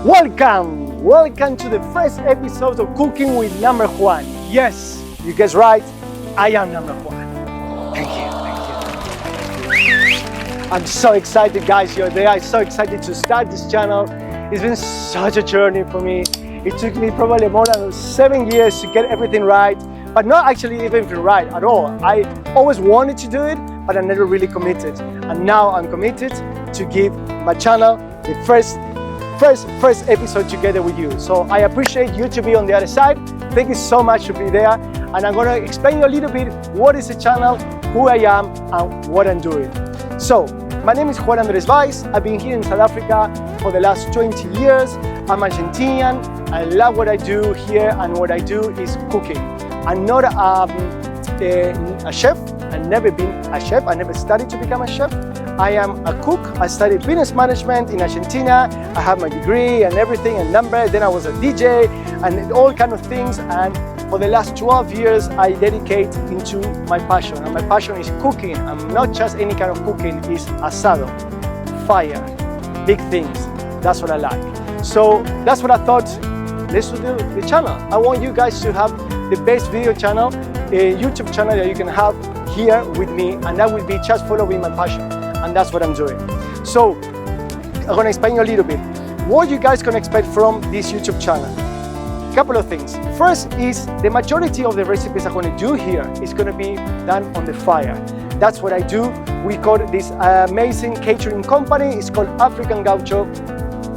Welcome to the first episode of Cooking with N Juan. Yes, you guessed right, I am N Juan. Thank you. I'm so excited, guys, you're there. I'm so excited to start this channel. It's been such a journey for me. It took me probably more than 7 years to get everything right, but not actually even right at all. I always wanted to do it, but I never really committed. And now I'm committed to give my channel the first episode together with you. So I appreciate you to be on the other side. Thank you so much to be there. And I'm gonna explain you a little bit what is the channel, who I am, and what I'm doing. So, my name is Juan Andres Valls. I've been here in South Africa for the last 20 years. I'm Argentinian. I love what I do here, and what I do is cooking. I'm not a chef. I've never been a chef. I never studied to become a chef. I am a cook. I studied business management in Argentina. I have my degree and everything and number. Then I was a DJ and all kind of things. And for the last 12 years, I dedicate into my passion. And my passion is cooking. And not just any kind of cooking, it's asado, fire, big things. That's what I like. So that's what I thought, let's do the channel. I want you guys to have the best video channel, a YouTube channel that you can have here with me. And that will be just following my passion. And that's what I'm doing. So I'm gonna explain you a little bit what you guys can expect from this YouTube channel. A couple of things. First is the majority of the recipes I'm gonna do here is gonna be done on the fire. That's what I do. We got this amazing catering company. It's called African Gaucho,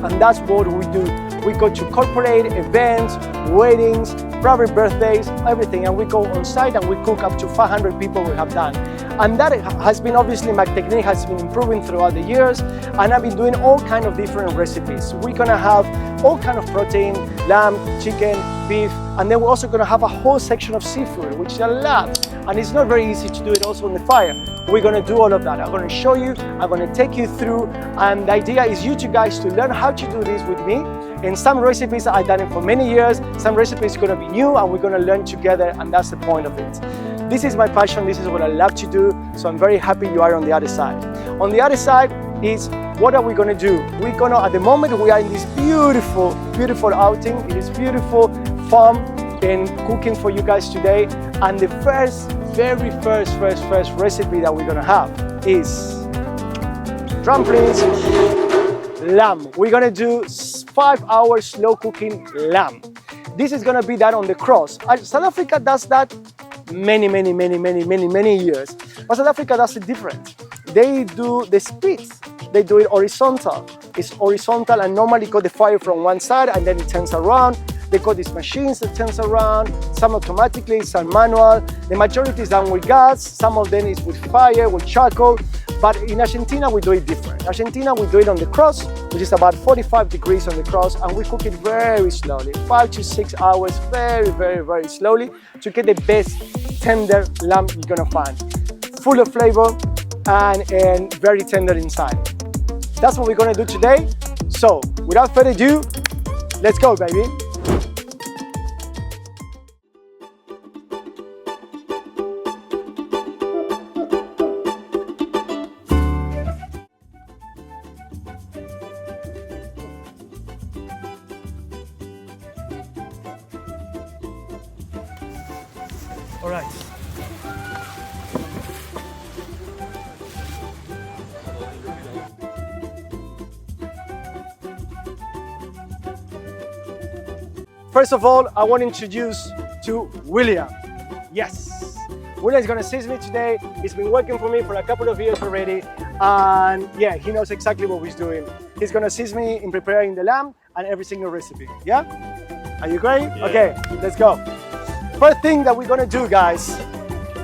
and that's what we do. We go to corporate events, weddings, private birthdays, everything, and we go on site and we cook up to 500 people we have done. And that has been, obviously, my technique has been improving throughout the years, and I've been doing all kind of different recipes. We're gonna have all kind of protein, lamb, chicken, beef, and then we're also gonna have a whole section of seafood, which I love. And it's not very easy to do it also on the fire. We're gonna do all of that. I'm gonna show you, I'm gonna take you through, and the idea is you two guys to learn how to do this with me. In some recipes, I've done it for many years. Some recipes are gonna be new, and we're gonna learn together, and that's the point of it. This is my passion, this is what I love to do, so I'm very happy you are on the other side. On the other side is, what are we gonna do? We're gonna, at the moment, we are in this beautiful, beautiful outing. It is beautiful, fun, and cooking for you guys today. And the very first recipe that we're gonna have is, drum please, lamb. We're gonna do 5 hours slow cooking lamb. This is gonna be done on the cross. South Africa does that many years. But South Africa does it different. They do the splits. They do it horizontal. It's horizontal, and normally got the fire from one side and then it turns around. They got these machines that turns around, some automatically, some manual. The majority is done with gas, some of them is with fire, with charcoal. But in Argentina, we do it different. In Argentina, we do it on the cross, which is about 45 degrees on the cross, and we cook it very slowly, 5 to 6 hours, very slowly, to get the best tender lamb you're gonna find. Full of flavor and very tender inside. That's what we're gonna do today. So, without further ado, let's go, baby. All right. First of all, I want to introduce to William. Yes, William is going to assist me today. He's been working for me for a couple of years already, and yeah, he knows exactly what he's doing. He's going to assist me in preparing the lamb and every single recipe. Yeah? Are you ready? Yeah. Okay, let's go. First thing that we're gonna do, guys,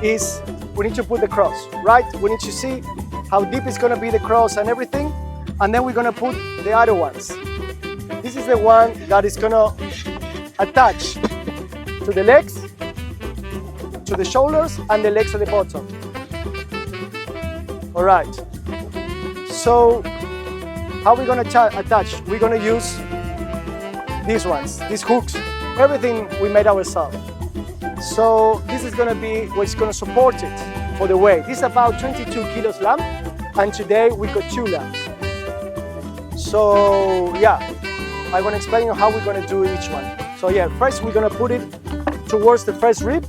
is we need to put the cross, right? We need to see how deep is gonna be the cross and everything, and then we're gonna put the other ones. This is the one that is gonna attach to the legs, to the shoulders, and the legs at the bottom. All right. So, how are we gonna attach? We're gonna use these ones, these hooks, everything we made ourselves. So this is gonna be what's gonna support it for the weight. This is about 22 kilos lamb, and today we got 2 lambs. So yeah, I'm gonna explain you how we're gonna do each one. So yeah, first we're gonna put it towards the first rib.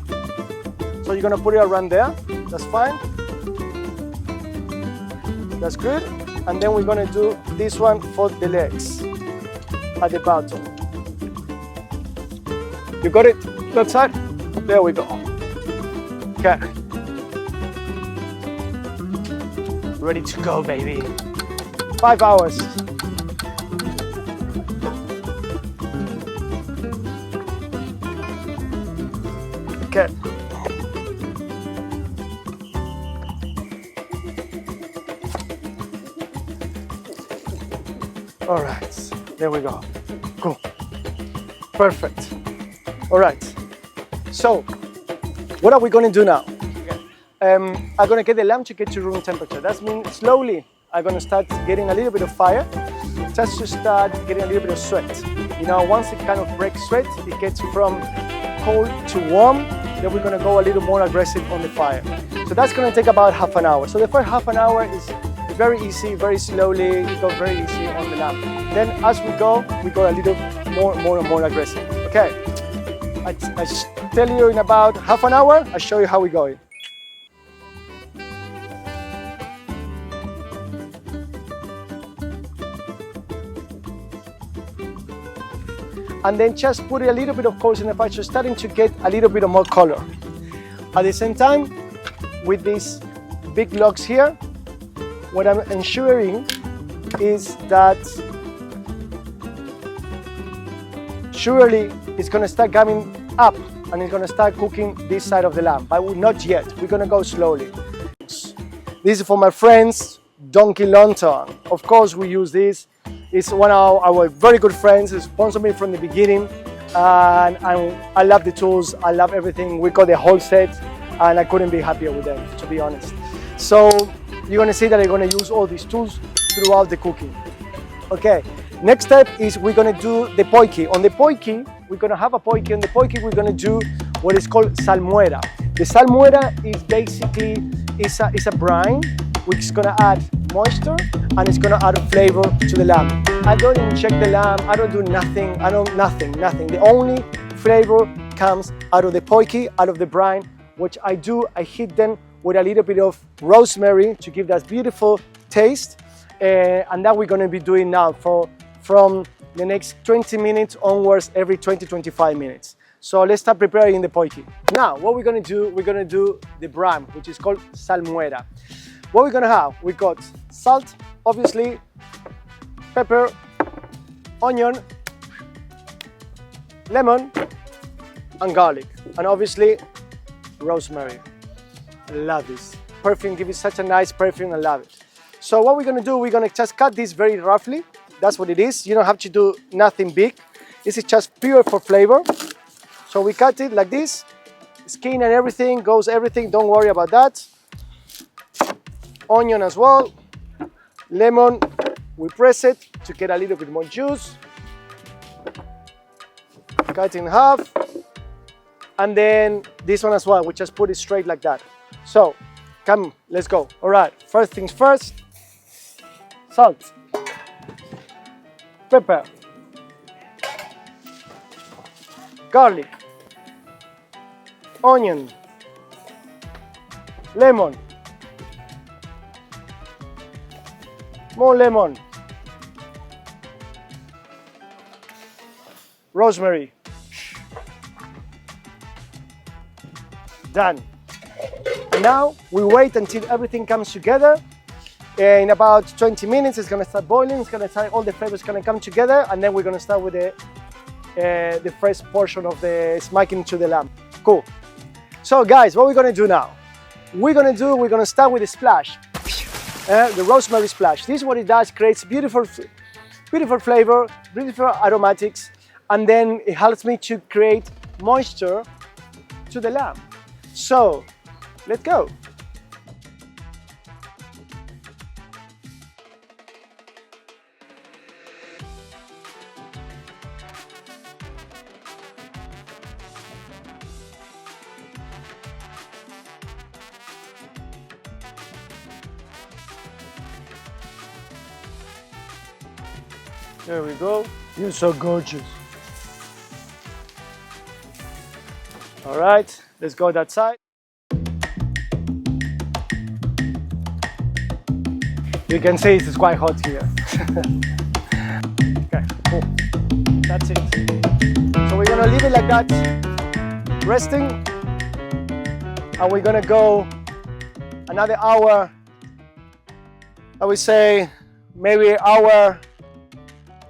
So you're gonna put it around there, that's fine. That's good. And then we're gonna do this one for the legs at the bottom. You got it? That side? There we go. Okay. Ready to go, baby. 5 hours. Okay. All right, there we go. Cool. Perfect. All right. So, what are we going to do now? I'm going to get the lamb to get to room temperature. That means slowly I'm going to start getting a little bit of fire, just to start getting a little bit of sweat. You know, once it kind of breaks sweat, it gets from cold to warm, then we're going to go a little more aggressive on the fire. So that's going to take about half an hour. So the first half an hour is very easy, very slowly, you go very easy on the lamb. Then as we go a little more aggressive. Okay, I tell you in about half an hour, I'll show you how we're going. And then just put a little bit of coals in the fire, so starting to get a little bit of more color. At the same time, with these big logs here, what I'm ensuring is that surely it's going to start coming up and it's going to start cooking this side of the lamb, but not yet. We're going to go slowly. This is for my friends, Donkey Lantern. Of course, we use this. It's one of our very good friends. He sponsored me from the beginning, and I love the tools. I love everything. We got the whole set, and I couldn't be happier with them, to be honest. So you're going to see that I'm going to use all these tools throughout the cooking. Okay, next step is we're going to do the poiki. On the poiki, we're going to have a poiki. On the poiki, we're going to do what is called salmuera. The salmuera is basically is a brine which is going to add moisture and it's going to add flavor to the lamb. I don't inject the lamb. I don't do nothing. Nothing. The only flavor comes out of the poiki, out of the brine. What I do, I heat them with a little bit of rosemary to give that beautiful taste, and that we're going to be doing now from the next 20 minutes onwards, every 20-25 minutes. So let's start preparing the poiki. Now, what we're going to do the brine, which is called salmuera. What we're going to have, we got salt, obviously, pepper, onion, lemon, and garlic, and obviously rosemary. Love this perfume, give it such a nice perfume. I love it. So what we're going to do, we're going to just cut this very roughly. That's what it is. You don't have to do nothing big. This is just pure for flavor. So we cut it like this. Skin and everything goes everything. Don't worry about that. Onion as well. Lemon, we press it to get a little bit more juice. Cut in half. And then this one as well, we just put it straight like that. So, come, let's go. All right, first things first. Salt. Pepper. Garlic. Onion. Lemon. More lemon. Rosemary. Done. Now we wait until everything comes together. In about 20 minutes, it's going to start boiling. It's going to start, all the flavors going to come together, and then we're going to start with the first portion of the smaking to the lamb. Cool. So guys, what we're going to do now? We're going to start with a splash, the rosemary splash. This is what it does, creates beautiful flavor, beautiful aromatics, and then it helps me to create moisture to the lamb. So, let's go. There we go. You're so gorgeous. All right, let's go that side. You can see it's quite hot here. Okay, cool. That's it. So we're gonna leave it like that, resting, and we're gonna go another hour. I would say maybe an hour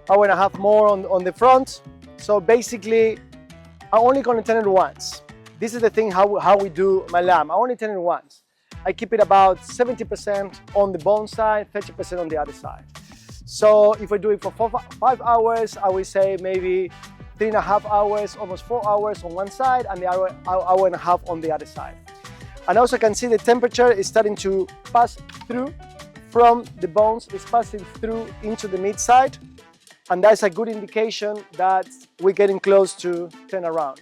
and a half more on the front. So basically, I'm only gonna turn it once. This is the thing how we do my lamb. I only turn it once. I keep it about 70% on the bone side, 30% on the other side. So if I do it for 5 hours, I would say maybe 3.5 hours, almost 4 hours on one side, and the hour and a half on the other side. And also can see the temperature is starting to pass through from the bones, it's passing through into the meat side. And that's a good indication that we're getting close to turn around.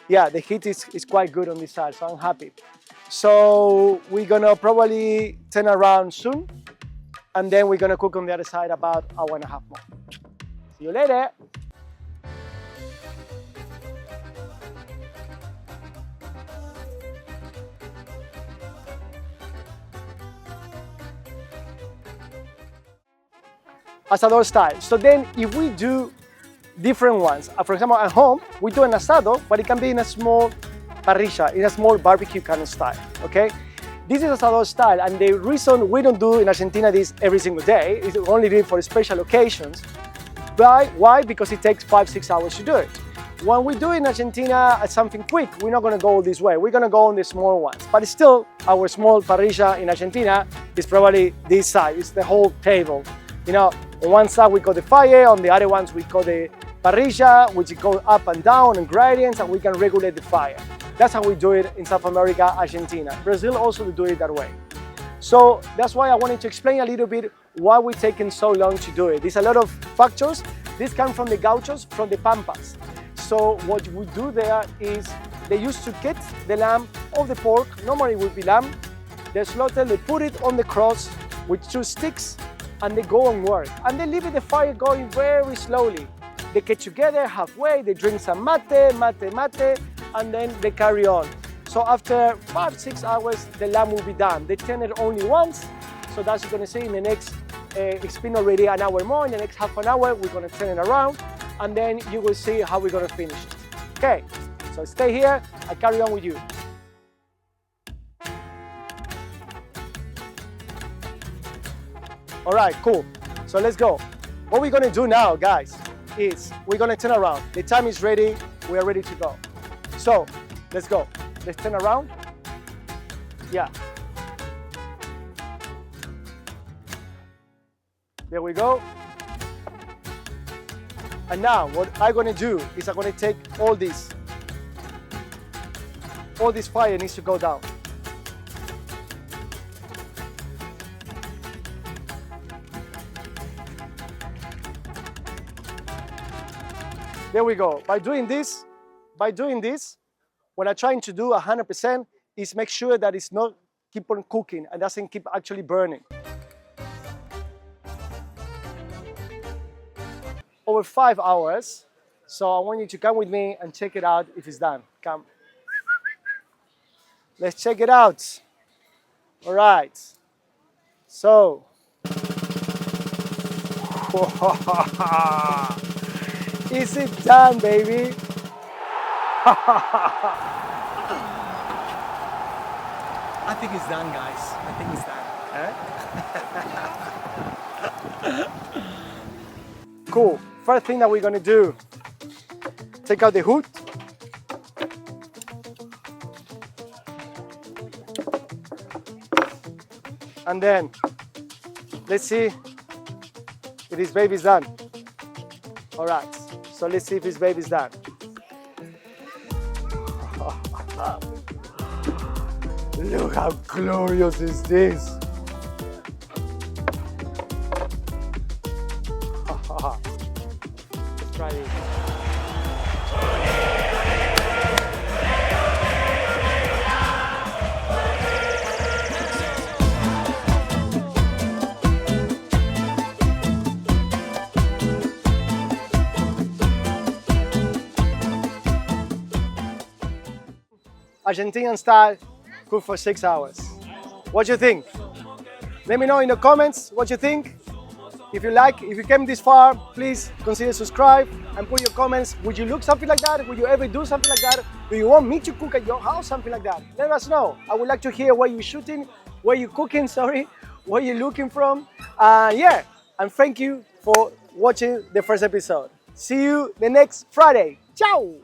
Yeah, the heat is quite good on this side, so I'm happy. So we're gonna probably turn around soon, and then we're gonna cook on the other side about an hour and a half more. See you later. Asado style. So then if we do different ones, for example at home, we do an asado, but it can be in a small parrilla, in a small barbecue kind of style, okay? This is asado style, and the reason we don't do in Argentina this every single day is we only do it for special occasions. Why? Because it takes 5-6 hours to do it. When we do in Argentina something quick, we're not gonna go this way. We're gonna go on the small ones. But still, our small parrilla in Argentina is probably this side. It's the whole table. You know, on one side we call the fire, on the other ones we call the parrilla, which goes up and down and gradients, and we can regulate the fire. That's how we do it in South America, Argentina. Brazil also do it that way. So that's why I wanted to explain a little bit why we're taking so long to do it. There's a lot of factors. This comes from the gauchos, from the pampas. So what we do there is they used to get the lamb or the pork, normally it would be lamb, they slaughter, they put it on the cross with 2 sticks, and they go and work. And they leave the fire going very slowly. They get together halfway, they drink some mate, and then they carry on. So after 5-6 hours, the lamb will be done. They turn it only once, so that's what you're gonna see in the next, it's been already an hour more, in the next half an hour, we're gonna turn it around, and then you will see how we're gonna finish it. Okay, so stay here, I'll carry on with you. All right, cool, so let's go. What we're gonna do now, guys, is we're gonna turn around. The time is ready, we are ready to go. So, let's go. Let's turn around. Yeah. There we go. And now, what I'm gonna do is I'm gonna take all this. All this fire needs to go down. There we go. By doing this, what I'm trying to do 100% is make sure that it's not keep on cooking and doesn't keep actually burning. Over 5 hours, so I want you to come with me and check it out if it's done. Come. Let's check it out. All right. So. Is it done, baby? I think it's done, guys. I think it's done. Cool. First thing that we're gonna do, take out the hood. And then, let's see if this baby's done. All right, so let's see if this baby's done. Look how glorious is this. Let's try this. Argentinian style, cook for 6 hours. What do you think? Let me know in the comments what you think. If you came this far, please consider subscribe and put your comments. Would you look something like that? Would you ever do something like that? Do you want me to cook at your house, something like that? Let us know. I would like to hear where you're shooting, where you're cooking, sorry, where you're looking from. Yeah, and thank you for watching the first episode. See you the next Friday. Ciao!